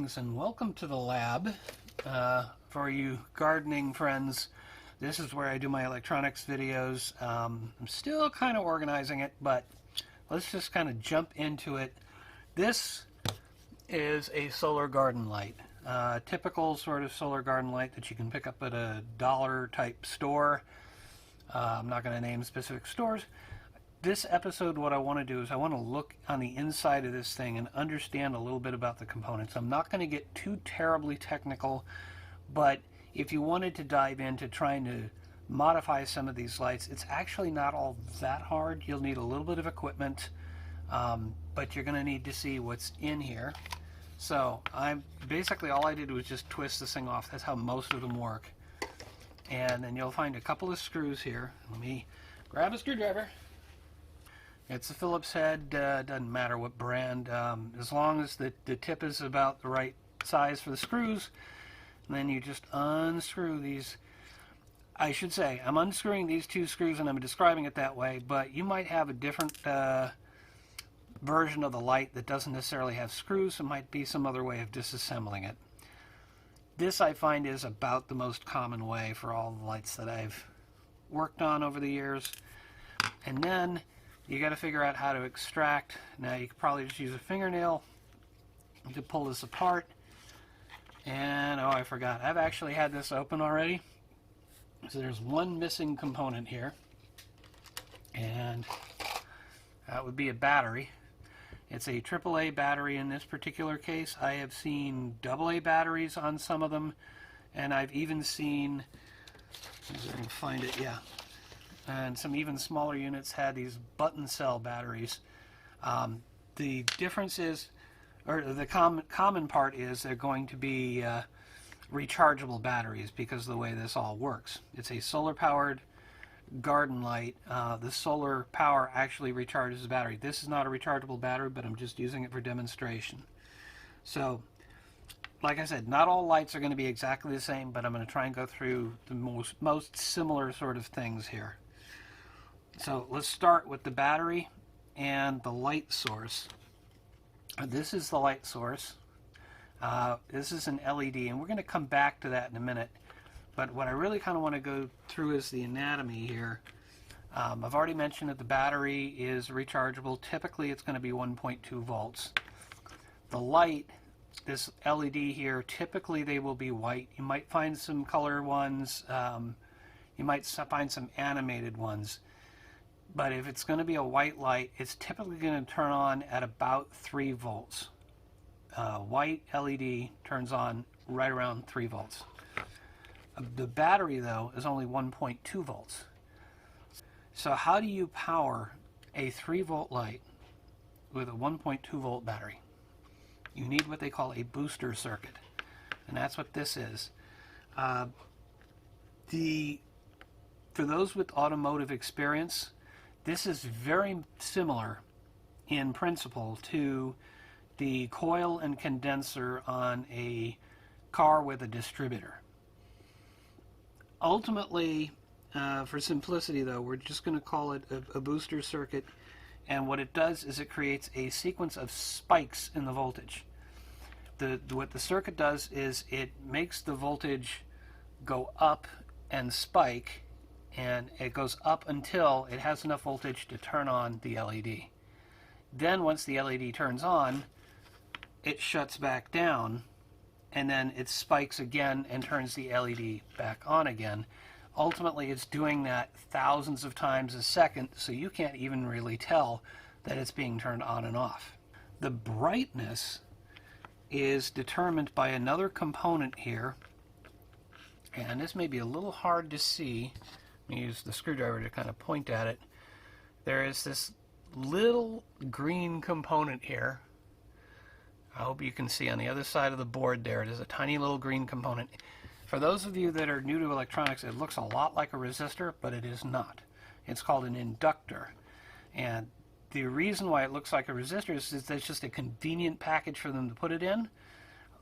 Greetings and welcome to the lab. For you gardening friends, this is where I do my electronics videos. I'm still kind of organizing it, but let's just kind of jump into it. This is a solar garden light. Typical sort of solar garden light that you can pick up at a dollar type store. I'm not going to name specific stores. This episode, what I want to do is I want to look on the inside of this thing and understand a little bit about the components. I'm not going to get too terribly technical, but if you wanted to dive into trying to modify some of these lights, it's actually not all that hard. You'll need a little bit of equipment, but you're going to need to see what's in here. So basically all I did was just twist this thing off. That's how most of them work. And then you'll find a couple of screws here. Let me grab a screwdriver. It's a Phillips head, doesn't matter what brand, as long as the tip is about the right size for the screws. And then you just unscrew these. I should say, I'm unscrewing these two screws and I'm describing it that way, but you might have a different version of the light that doesn't necessarily have screws. It might be some other way of disassembling it. This I find is about the most common way for all the lights that I've worked on over the years. And then you got to figure out how to extract. Now you could probably just use a fingernail to pull this apart. And oh, I forgot. I've actually had this open already. So there's one missing component here. And that would be a battery. It's a AAA battery in this particular case. I have seen AA batteries on some of them. And I've even seen, if I can find it, yeah. And some even smaller units had these button cell batteries. The difference is, or the common part is, they're going to be rechargeable batteries because of the way this all works. It's a solar powered garden light. The solar power actually recharges the battery. This is not a rechargeable battery, but I'm just using it for demonstration. So, like I said, not all lights are going to be exactly the same, but I'm going to try and go through the most similar sort of things here. So let's start with the battery and the light source. This is the light source. This is an LED, and we're going to come back to that in a minute. But what I really kind of want to go through is the anatomy here. I've already mentioned that the battery is rechargeable. Typically it's going to be 1.2 volts. The light, this LED here, typically they will be white. You might find some color ones. You might find some animated ones. But if it's going to be a white light, it's typically going to turn on at about 3 volts. White LED turns on right around 3 volts. The battery, though, is only 1.2 volts. So how do you power a 3-volt light with a 1.2 volt battery? You need what they call a booster circuit. And that's what this is. For those with automotive experience, this is very similar in principle to the coil and condenser on a car with a distributor. Ultimately, for simplicity though, we're just going to call it a booster circuit, and what it does is it creates a sequence of spikes in the voltage. What the circuit does is it makes the voltage go up and spike, and it goes up until it has enough voltage to turn on the LED. Then once the LED turns on, it shuts back down, and then it spikes again and turns the LED back on again. Ultimately, it's doing that thousands of times a second, so you can't even really tell that it's being turned on and off. The brightness is determined by another component here, and this may be a little hard to see. Let me use the screwdriver to kind of point at it. There is this little green component here. I hope you can see on the other side of the board there, it is a tiny little green component. For those of you that are new to electronics, it looks a lot like a resistor, but it is not. It's called an inductor. And the reason why it looks like a resistor is that it's just a convenient package for them to put it in.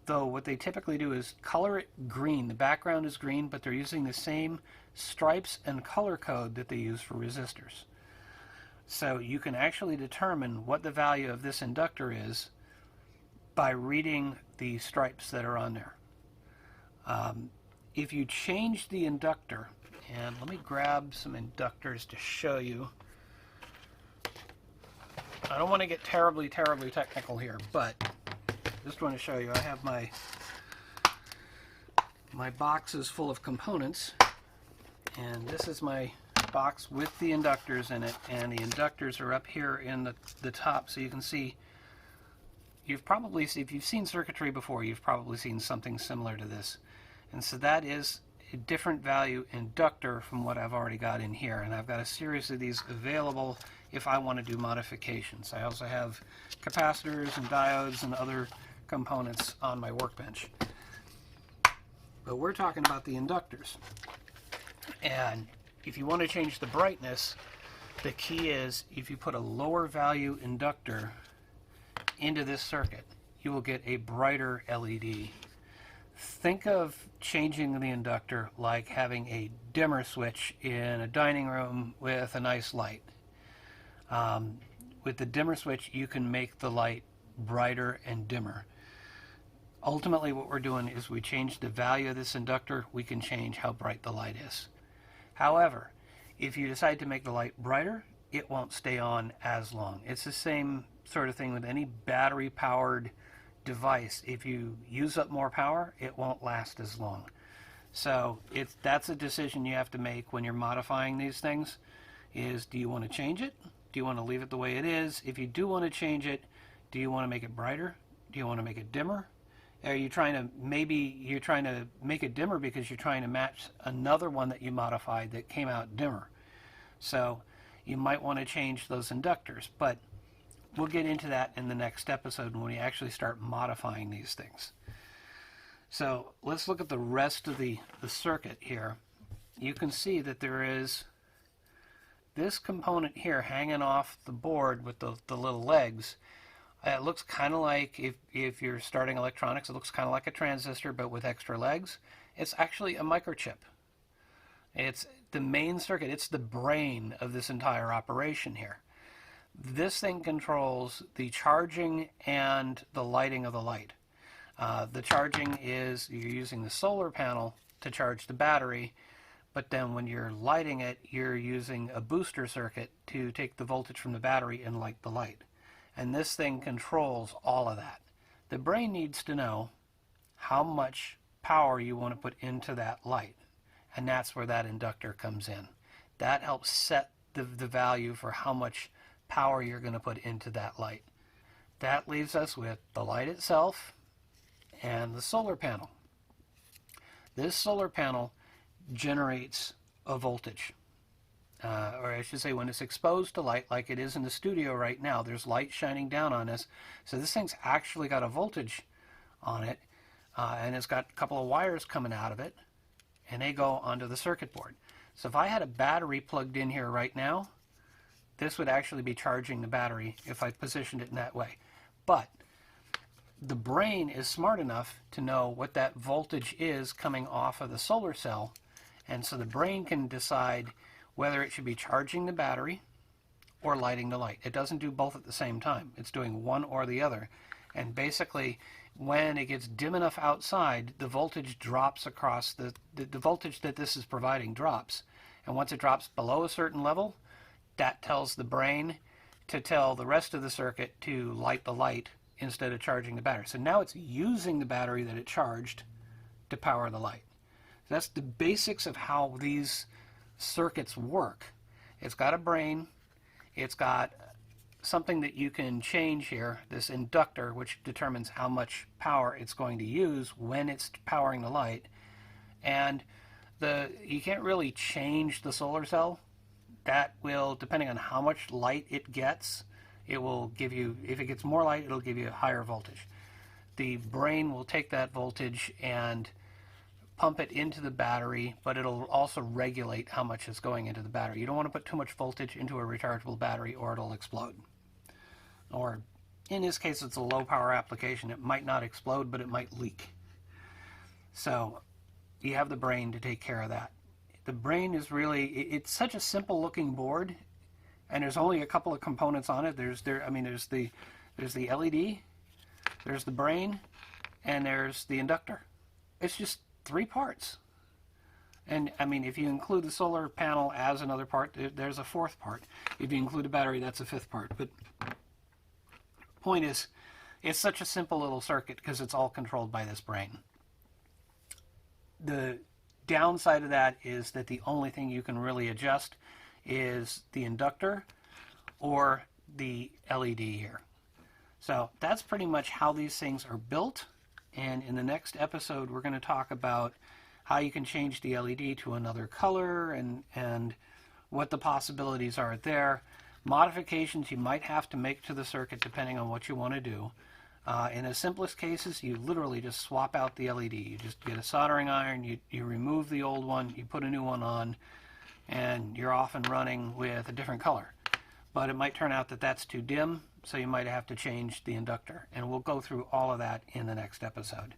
Though what they typically do is color it green. The background is green, but they're using the same stripes and color code that they use for resistors. So you can actually determine what the value of this inductor is by reading the stripes that are on there. If you change the inductor, and let me grab some inductors to show you. I don't want to get terribly technical here, but just want to show you. I have my boxes full of components, and this is my box with the inductors in it, and the inductors are up here in the top, so you can see. You've probably seen, if you've seen circuitry before, you've probably seen something similar to this. And so that is a different value inductor from what I've already got in here. And I've got a series of these available if I want to do modifications. I also have capacitors and diodes and other components on my workbench. But we're talking about the inductors. And if you want to change the brightness, the key is if you put a lower value inductor into this circuit, you will get a brighter LED. Think of changing the inductor like having a dimmer switch in a dining room with a nice light. With the dimmer switch, you can make the light brighter and dimmer. Ultimately, what we're doing is we change the value of this inductor, we can change how bright the light is. However, if you decide to make the light brighter, it won't stay on as long. It's the same sort of thing with any battery-powered device. If you use up more power, it won't last as long. So that's a decision you have to make when you're modifying these things, is do you want to change it? Do you want to leave it the way it is? If you do want to change it, do you want to make it brighter? Do you want to make it dimmer? Are you trying to, maybe you're trying to make it dimmer because you're trying to match another one that you modified that came out dimmer. So you might want to change those inductors, but we'll get into that in the next episode when we actually start modifying these things. So let's look at the rest of the circuit here. You can see that there is this component here hanging off the board with the little legs. It looks kind of like, if you're starting electronics, it looks kind of like a transistor but with extra legs. It's actually a microchip. It's the main circuit. It's the brain of this entire operation here. This thing controls the charging and the lighting of the light. The charging is you're using the solar panel to charge the battery, but then when you're lighting it, you're using a booster circuit to take the voltage from the battery and light the light. And this thing controls all of that. The brain needs to know how much power you want to put into that light, and that's where that inductor comes in. That helps set the value for how much power you're going to put into that light. That leaves us with the light itself and the solar panel. This solar panel generates a voltage. Or I should say, when it's exposed to light, like it is in the studio right now, there's light shining down on us. So this thing's actually got a voltage on it, and it's got a couple of wires coming out of it, and they go onto the circuit board. So if I had a battery plugged in here right now, this would actually be charging the battery if I positioned it in that way. But the brain is smart enough to know what that voltage is coming off of the solar cell, and so the brain can decide whether it should be charging the battery or lighting the light. It doesn't do both at the same time. It's doing one or the other. And basically, when it gets dim enough outside, the voltage drops across, the voltage that this is providing drops. And once it drops below a certain level, that tells the brain to tell the rest of the circuit to light the light instead of charging the battery. So now it's using the battery that it charged to power the light. So that's the basics of how these circuits work. It's got a brain, it's got something that you can change here, this inductor, which determines how much power it's going to use when it's powering the light. And you can't really change the solar cell. That will, depending on how much light it gets, it will give you, if it gets more light, it'll give you a higher voltage. The brain will take that voltage and pump it into the battery, but it'll also regulate how much is going into the battery. You don't want to put too much voltage into a rechargeable battery or it'll explode. Or in this case, it's a low power application. It might not explode, but it might leak. So you have the brain to take care of that. The brain is really, it's such a simple looking board, and there's only a couple of components on it. There's the LED, there's the brain, and there's the inductor. It's just 3 parts. And I mean, if you include the solar panel as another part, there's a 4th part. If you include a battery, that's a 5th part. But point is, it's such a simple little circuit because it's all controlled by this brain. The downside of that is that the only thing you can really adjust is the inductor or the LED here. So that's pretty much how these things are built. And in the next episode, we're going to talk about how you can change the LED to another color and what the possibilities are there. Modifications you might have to make to the circuit depending on what you want to do. In the simplest cases, you literally just swap out the LED. You just get a soldering iron, you remove the old one, you put a new one on, and you're off and running with a different color. But it might turn out that that's too dim, so you might have to change the inductor. And we'll go through all of that in the next episode.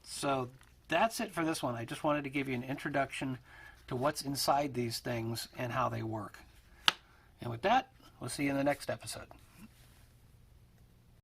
So that's it for this one. I just wanted to give you an introduction to what's inside these things and how they work. And with that, we'll see you in the next episode.